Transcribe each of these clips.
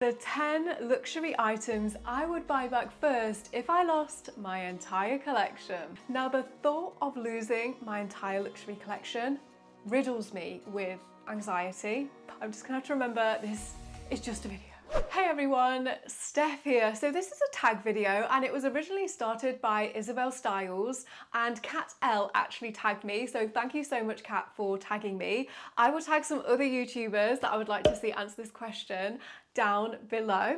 The 10 luxury items I would buy back first if I lost my entire collection. Now, the thought of losing my entire luxury collection riddles me with anxiety. I'm just gonna have to remember this is just a video. Hey everyone, Steph here. So this is a tag video and it was originally started by Isabel Styles, and Kat L actually tagged me. So thank you so much, Kat, for tagging me. I will tag some other YouTubers that I would like to see answer this question down below.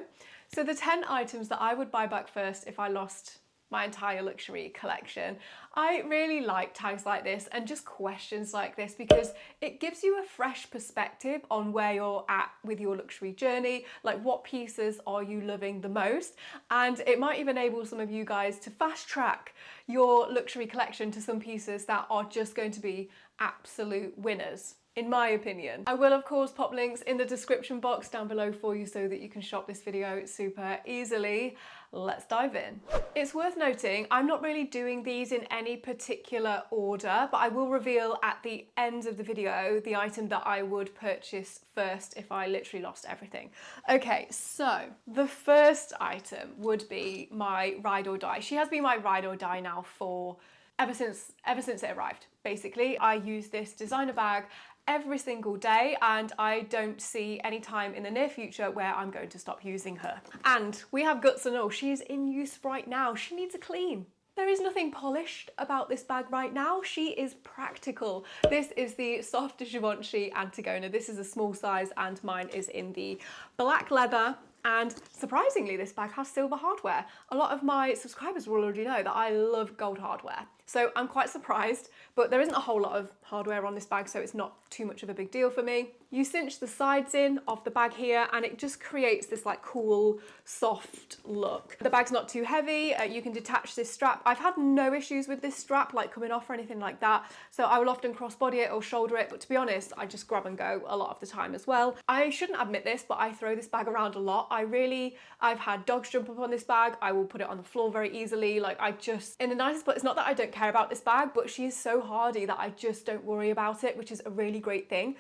So the 10 items that I would buy back first if I lost my entire luxury collection. I really like tags like this and just questions like this because it gives you a fresh perspective on where you're at with your luxury journey, like what pieces are you loving the most, and it might even enable some of you guys to fast track your luxury collection to some pieces that are just going to be absolute winners, in my opinion. I will of course pop links in the description box down below for you so that you can shop this video super easily. Let's dive in. It's worth noting I'm not really doing these in any particular order, but I will reveal at the end of the video the item that I would purchase first if I literally lost everything. Okay, so the first item would be my ride or die. She has been my ride or die now for ever since it arrived. Basically, I use this designer bag every single day and I don't see any time in the near future where I'm going to stop using her. And we have guts and all, she's in use right now. She needs a clean. There is nothing polished about this bag right now. She is practical. This is the soft Givenchy Antigona. This is a small size and mine is in the black leather. And surprisingly, this bag has silver hardware. A lot of my subscribers will already know that I love gold hardware. So I'm quite surprised, but there isn't a whole lot of hardware on this bag, so it's not too much of a big deal for me. You cinch the sides in of the bag here and it just creates this like cool, soft look. The bag's not too heavy. You can detach this strap. I've had no issues with this strap like coming off or anything like that. So I will often crossbody it or shoulder it, but to be honest, I just grab and go a lot of the time as well. I shouldn't admit this, but I throw this bag around a lot. I've had dogs jump up on this bag. I will put it on the floor very easily. Like I just, in the nicest, but it's not that I don't care about this bag, but she is so hardy that I just don't worry about it, which is a really great thing.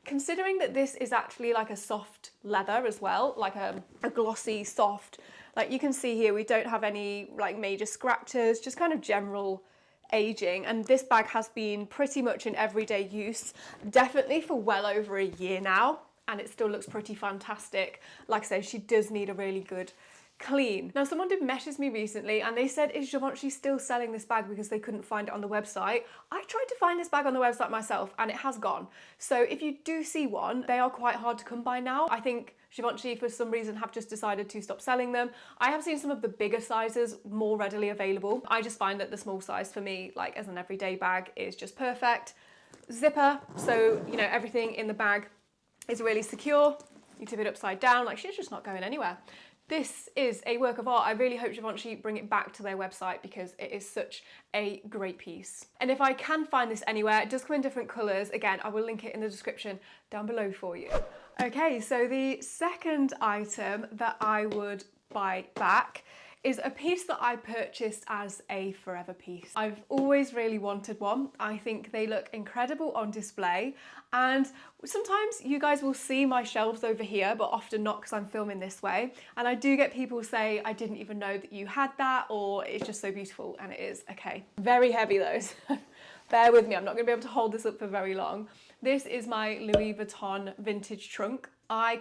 Considering that this is actually like a soft leather as well, like a glossy, soft, like you can see here, we don't have any like major scratches, just kind of general aging. And this bag has been pretty much in everyday use, definitely for well over a year now. And it still looks pretty fantastic. Like I said, she does need a really good clean. Now, someone did message me recently and they said, is Givenchy still selling this bag because they couldn't find it on the website? I tried to find this bag on the website myself and it has gone. So if you do see one, they are quite hard to come by now. I think Givenchy for some reason have just decided to stop selling them. I have seen some of the bigger sizes more readily available. I just find that the small size for me, like as an everyday bag, is just perfect. Zipper, so you know everything in the bag is really secure. You tip it upside down, like she's just not going anywhere. This is a work of art. I really hope Givenchy bring it back to their website because it is such a great piece. And if I can find this anywhere, it does come in different colours. Again, I will link it in the description down below for you. Okay, so the second item that I would buy back is a piece that I purchased as a forever piece. I've always really wanted one. I think they look incredible on display, and sometimes you guys will see my shelves over here, but often not because I'm filming this way. And I do get people say, I didn't even know that you had that, or it's just so beautiful, and it is. Okay, very heavy though. Bear with me, I'm not gonna be able to hold this up for very long. This is my Louis Vuitton vintage trunk. I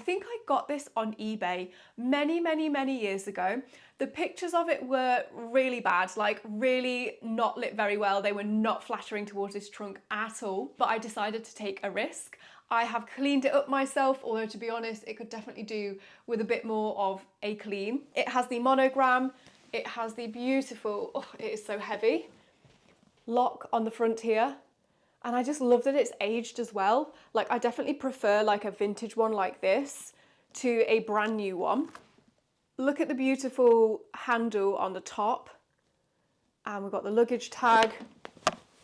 think I got this on eBay many years ago. The pictures of it were really bad, like really not lit very well. They were not flattering towards this trunk at all, but I decided to take a risk. I have cleaned it up myself, although to be honest, it could definitely do with a bit more of a clean. It has the monogram, it has the beautiful, oh, it is so heavy, lock on the front here. And I just love that it's aged as well. Like I definitely prefer like a vintage one like this to a brand new one. Look at the beautiful handle on the top. And we've got the luggage tag.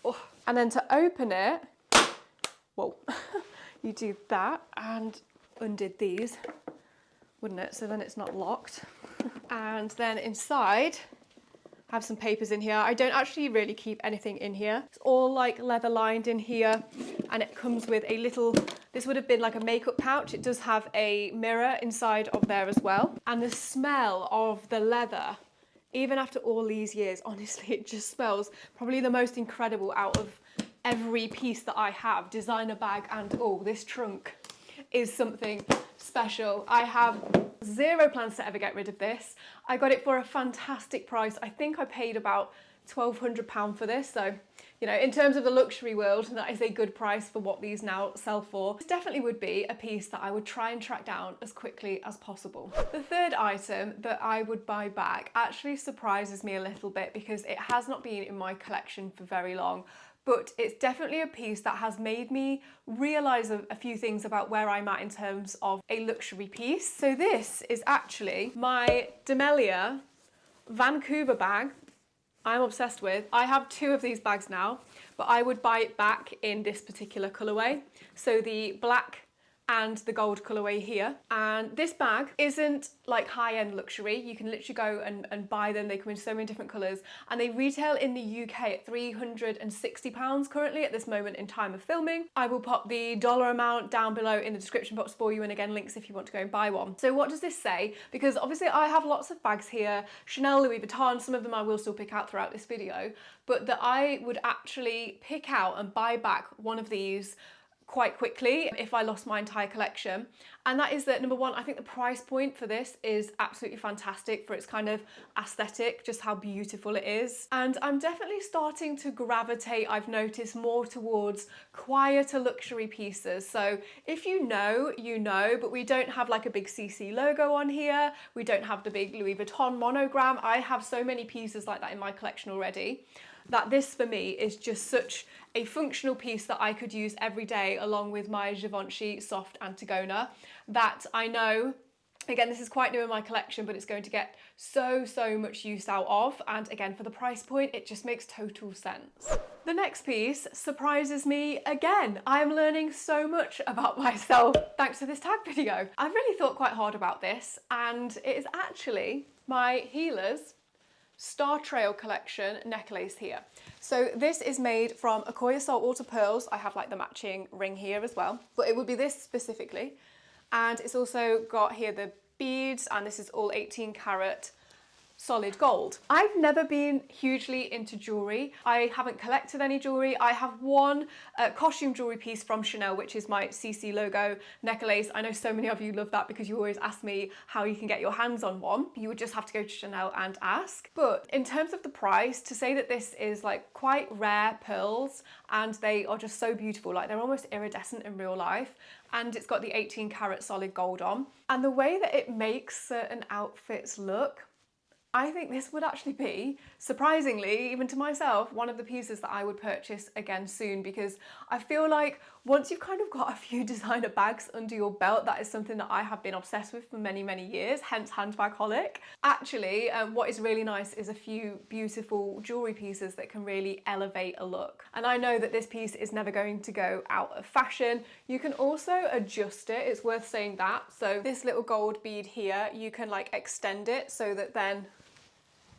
Oh. And then to open it, whoa, you do that and undid these, wouldn't it? So then it's not locked. And then inside, have some papers in here. I don't actually really keep anything in here. It's all like leather lined in here, and it comes with a little This would have been like a makeup pouch. It does have a mirror inside of there as well. And the smell of the leather, even after all these years, honestly, it just smells probably the most incredible out of every piece that I have. Designer bag and this trunk is something special. I have zero plans to ever get rid of this. I got it for a fantastic price. I think I paid about £1,200 for this. So, you know, in terms of the luxury world, that is a good price for what these now sell for. This definitely would be a piece that I would try and track down as quickly as possible. The third item that I would buy back actually surprises me a little bit because it has not been in my collection for very long. But it's definitely a piece that has made me realise a few things about where I'm at in terms of a luxury piece. So this is actually my Demellier Vancouver bag. I'm obsessed with. I have 2 of these bags now, but I would buy it back in this particular colourway. So the black and the gold colourway here. And this bag isn't like high-end luxury. You can literally go and buy them. They come in so many different colours, and they retail in the UK at £360 currently at this moment in time of filming. I will pop the dollar amount down below in the description box for you, and again, links if you want to go and buy one. So what does this say? Because obviously I have lots of bags here, Chanel, Louis Vuitton, some of them I will still pick out throughout this video, but that I would actually pick out and buy back one of these quite quickly if I lost my entire collection. And that is that, number one, I think the price point for this is absolutely fantastic for its kind of aesthetic, just how beautiful it is. And I'm definitely starting to gravitate, I've noticed, more towards quieter luxury pieces. So if you know, you know, but we don't have like a big CC logo on here. We don't have the big Louis Vuitton monogram. I have so many pieces like that in my collection already, that this for me is just such a functional piece that I could use every day along with my Givenchy Soft Antigona, that I know, again, this is quite new in my collection, but it's going to get so much use out of. And again, for the price point, it just makes total sense. The next piece surprises me again. I'm learning so much about myself thanks to this tag video. I've really thought quite hard about this, and it is actually my HELAS Star Trail collection necklace here. So this is made from Accoya saltwater pearls. I have like the matching ring here as well, but it would be this specifically. And it's also got here the beads, and this is all 18 karat solid gold. I've never been hugely into jewelry. I haven't collected any jewelry. I have one costume jewelry piece from Chanel, which is my CC logo necklace. I know so many of you love that because you always ask me how you can get your hands on one. You would just have to go to Chanel and ask. But in terms of the price, to say that this is like quite rare pearls and they are just so beautiful, like they're almost iridescent in real life, and it's got the 18 karat solid gold on, and the way that it makes certain outfits look, I think this would actually be, surprisingly, even to myself, one of the pieces that I would purchase again soon, because I feel like once you've kind of got a few designer bags under your belt, that is something that I have been obsessed with for many years, hence Handbagholic. Actually, what is really nice is a few beautiful jewelry pieces that can really elevate a look. And I know that this piece is never going to go out of fashion. You can also adjust it, it's worth saying that. So this little gold bead here, you can like extend it so that then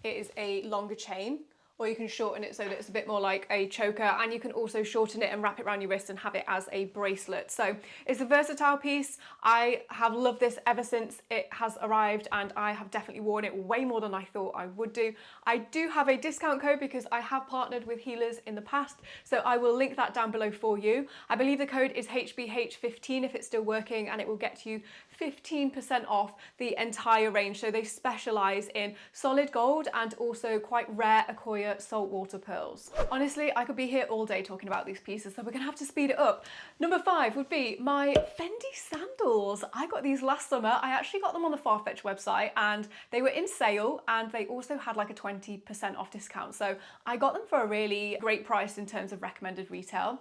it is a longer chain, or you can shorten it so that it's a bit more like a choker, and you can also shorten it and wrap it around your wrist and have it as a bracelet. So it's a versatile piece. I have loved this ever since it has arrived, and I have definitely worn it way more than I thought I would do. I do have a discount code because I have partnered with HELAS in the past, so I will link that down below for you. I believe the code is HBH15 if it's still working, and it will get you 15% off the entire range. So they specialise in solid gold and also quite rare Accoya saltwater pearls. Honestly, I could be here all day talking about these pieces, so we're gonna have to speed it up. Number 5 would be my Fendi Sandals. I got these last summer. I actually got them on the Farfetch website, and they were in sale, and they also had like a 20% off discount. So I got them for a really great price in terms of recommended retail.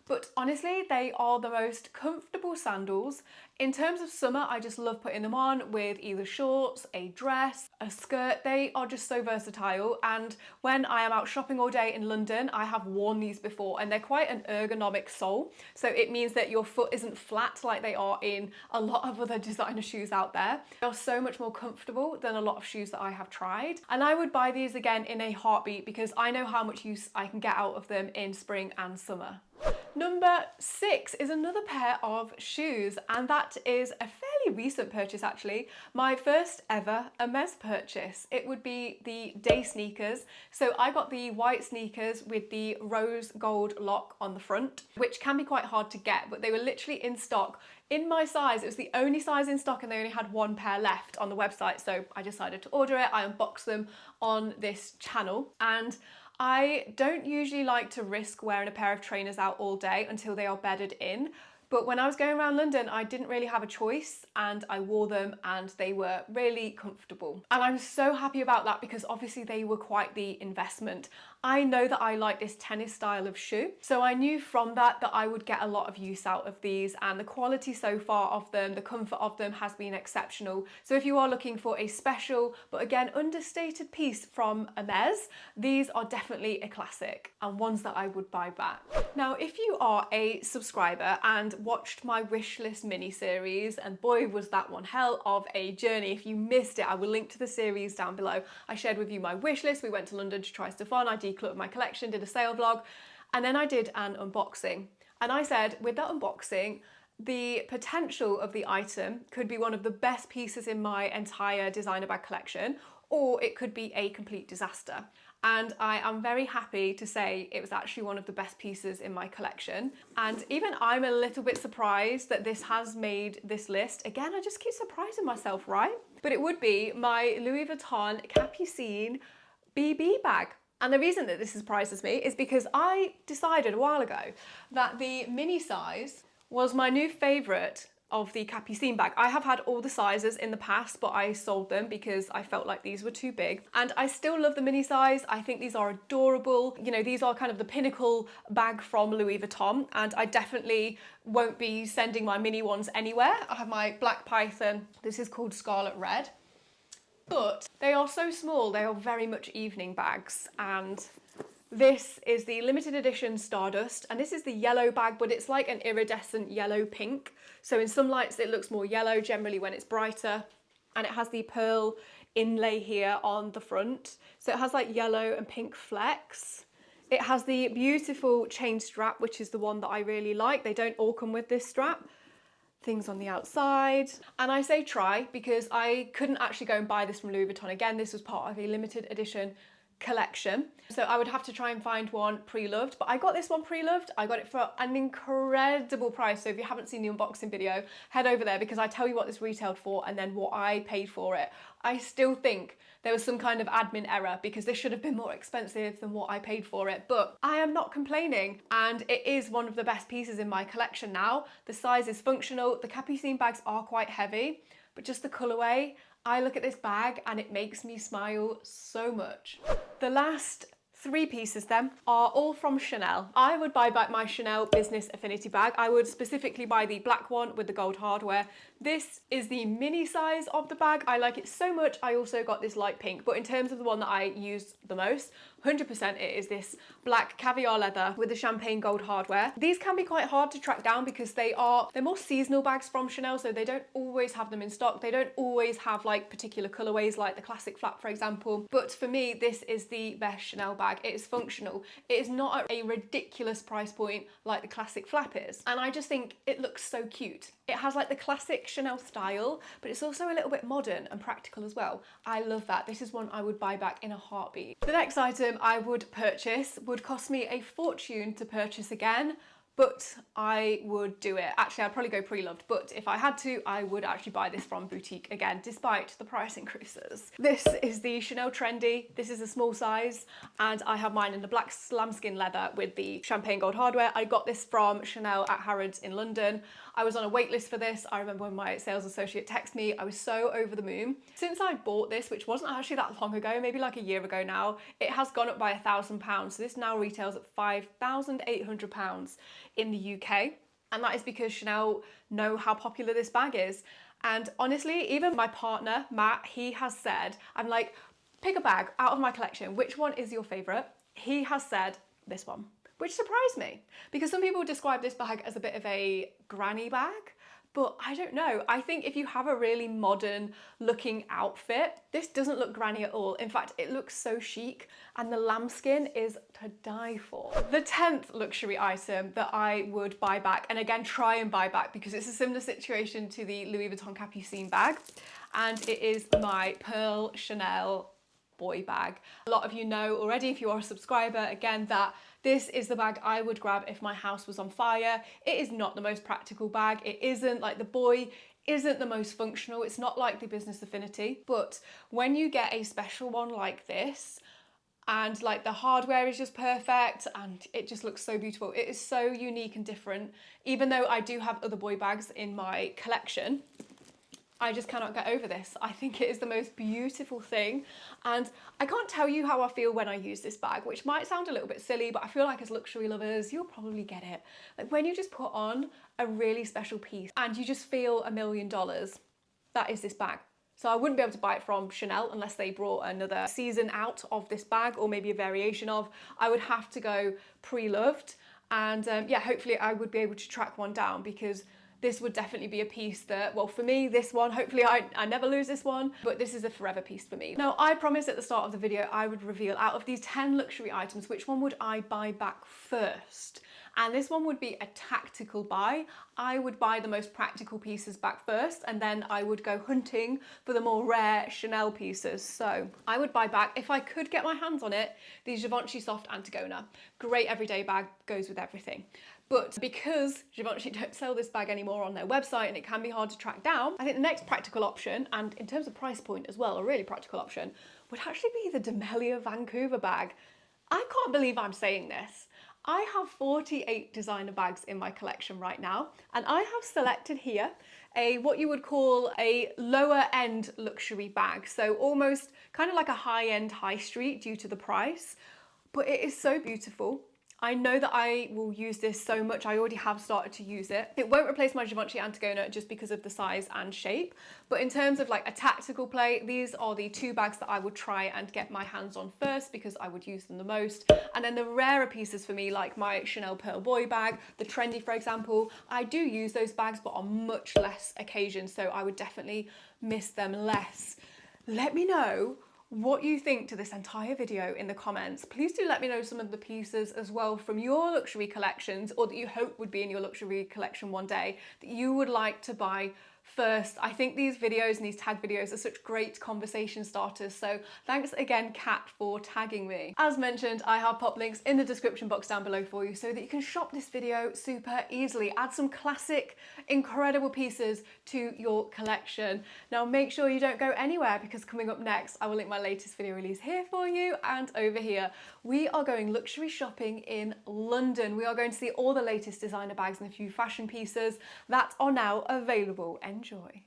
But honestly, they are the most comfortable sandals In terms of summer, I just love putting them on with either shorts, a dress, a skirt. They are just so versatile, and when I am out shopping all day in London, I have worn these before, and they're quite an ergonomic sole, so it means that your foot isn't flat like they are in a lot of other designer shoes out there. They are so much more comfortable than a lot of shoes that I have tried, and I would buy these again in a heartbeat because I know how much use I can get out of them in spring and summer. Number 6 is another pair of shoes, and that is a fairly recent purchase actually. My first ever Hermes purchase. It would be the day sneakers. So I got the white sneakers with the rose gold lock on the front, which can be quite hard to get, but they were literally in stock in my size. It was the only size in stock and they only had one pair left on the website, so I decided to order it. I unboxed them on this channel, and I don't usually like to risk wearing a pair of trainers out all day until they are bedded in. But when I was going around London, I didn't really have a choice, and I wore them and they were really comfortable. And I'm so happy about that because obviously they were quite the investment. I know that I like this tennis style of shoe, so I knew from that I would get a lot of use out of these, and the quality so far of them, the comfort of them has been exceptional. So if you are looking for a special, but again, understated piece from Hermes, these are definitely a classic and ones that I would buy back. Now, if you are a subscriber and watched my wish list mini series, and boy was that one hell of a journey. If you missed it, I will link to the series down below. I shared with you my wish list. We went to London to try stuff on. I decluttered my collection, did a sale vlog, and then I did an unboxing. And I said with that unboxing, the potential of the item could be one of the best pieces in my entire designer bag collection, or it could be a complete disaster. And I am very happy to say it was actually one of the best pieces in my collection. And even I'm a little bit surprised that this has made this list. Again, I just keep surprising myself, right? But it would be my Louis Vuitton Capucines BB bag. And the reason that this surprises me is because I decided a while ago that the mini size was my new favorite of the Capucines bag. I have had all the sizes in the past, but I sold them because I felt like these were too big. And I still love the mini size. I think these are adorable. You know, these are kind of the pinnacle bag from Louis Vuitton, and I definitely won't be sending my mini ones anywhere. I have my black python. This is called Scarlet Red. But they are so small, they are very much evening bags, and this is the limited edition Stardust, and this is the yellow bag, but it's like an iridescent yellow pink. So in some lights it looks more yellow, generally when it's brighter, and it has the pearl inlay here on the front. So it has like yellow and pink flecks. It has the beautiful chain strap, which is the one that I really like. They don't all come with this strap. Things on the outside. And I say try because I couldn't actually go and buy this from Louis Vuitton. Again, this was part of a limited edition collection, so I would have to try and find one pre-loved, but I got this one pre-loved. I got it for an incredible price, so if you haven't seen the unboxing video, head over there because I tell you what this retailed for and then what I paid for it. I still think there was some kind of admin error because this should have been more expensive than what I paid for it, but I am not complaining, and it is one of the best pieces in my collection now. The size is functional. The Capucines bags are quite heavy, but just the colourway, I look at this bag and it makes me smile so much. The last 3 pieces then are all from Chanel. I would buy back my Chanel Business Affinity bag. I would specifically buy the black one with the gold hardware. This is the mini size of the bag. I like it so much. I also got this light pink, but in terms of the one that I used the most, 100% it is this black caviar leather with the champagne gold hardware. These can be quite hard to track down because they're more seasonal bags from Chanel, so they don't always have them in stock. They don't always have like particular colorways like the classic flap, for example. But for me, this is the best Chanel bag. It is functional. It is not at a ridiculous price point like the classic flap is. And I just think it looks so cute. It has like the classic Chanel style, but it's also a little bit modern and practical as well. I love that. This is one I would buy back in a heartbeat. The next item I would purchase would cost me a fortune to purchase again, but I would do it. Actually, I'd probably go pre-loved, but if I had to, I would actually buy this from boutique again, despite the price increases. This is the Chanel Trendy. This is a small size, and I have mine in the black lambskin leather with the champagne gold hardware. I got this from Chanel at Harrods in London. I was on a wait list for this. I remember when my sales associate texted me, I was so over the moon. Since I bought this, which wasn't actually that long ago, maybe like a year ago now, it has gone up by £1,000. So this now retails at £5,800 in the UK. And that is because Chanel know how popular this bag is. And honestly, even my partner, Matt, he has said, I'm like, pick a bag out of my collection. Which one is your favorite? He has said this one, which surprised me because some people describe this bag as a bit of a granny bag. But I don't know. I think if you have a really modern looking outfit, this doesn't look granny at all. In fact, it looks so chic and the lambskin is to die for. The 10th luxury item that I would buy back, and again, try and buy back because it's a similar situation to the Louis Vuitton Capucines bag, and it is my Pearl Chanel boy bag. A lot of you know already, if you are a subscriber, again, that this is the bag I would grab if my house was on fire. It is not the most practical bag. It isn't like the boy isn't the most functional. It's not like the Business Affinity, but when you get a special one like this, and like the hardware is just perfect and it just looks so beautiful. It is so unique and different. Even though I do have other boy bags in my collection, I just cannot get over this. I think it is the most beautiful thing. And I can't tell you how I feel when I use this bag, which might sound a little bit silly, but I feel like as luxury lovers, you'll probably get it. Like when you just put on a really special piece and you just feel $1 million, that is this bag. So I wouldn't be able to buy it from Chanel unless they brought another season out of this bag or maybe a variation of. I would have to go pre-loved. And yeah, hopefully I would be able to track one down because this would definitely be a piece that, well, for me, this one, hopefully I never lose this one, but this is a forever piece for me. Now, I promised at the start of the video I would reveal out of these 10 luxury items, which one would I buy back first? And this one would be a tactical buy. I would buy the most practical pieces back first, and then I would go hunting for the more rare Chanel pieces. So I would buy back, if I could get my hands on it, the Givenchy Soft Antigona. Great everyday bag, goes with everything. But because Givenchy don't sell this bag anymore on their website and it can be hard to track down, I think the next practical option, and in terms of price point as well, a really practical option, would actually be the Demellier Vancouver bag. I can't believe I'm saying this. I have 48 designer bags in my collection right now, and I have selected here what you would call a lower end luxury bag. So almost kind of like a high end high street due to the price, but it is so beautiful. I know that I will use this so much. I already have started to use it. It won't replace my Givenchy Antigona just because of the size and shape. But in terms of like a tactical play, these are the two bags that I would try and get my hands on first because I would use them the most. And then the rarer pieces for me, like my Chanel Pearl Boy bag, the Trendy, for example, I do use those bags, but on much less occasions. So I would definitely miss them less. Let me know what you think to this entire video in the comments. Please do let me know some of the pieces as well from your luxury collections, or that you hope would be in your luxury collection one day, that you would like to buy first. I think these videos and these tag videos are such great conversation starters, so thanks again, Kat, for tagging me. As mentioned, I have pop links in the description box down below for you so that you can shop this video super easily. Add some classic, incredible pieces to your collection. Now make sure you don't go anywhere because coming up next, I will link my latest video release here for you and over here. We are going luxury shopping in London. We are going to see all the latest designer bags and a few fashion pieces that are now available. Enjoy.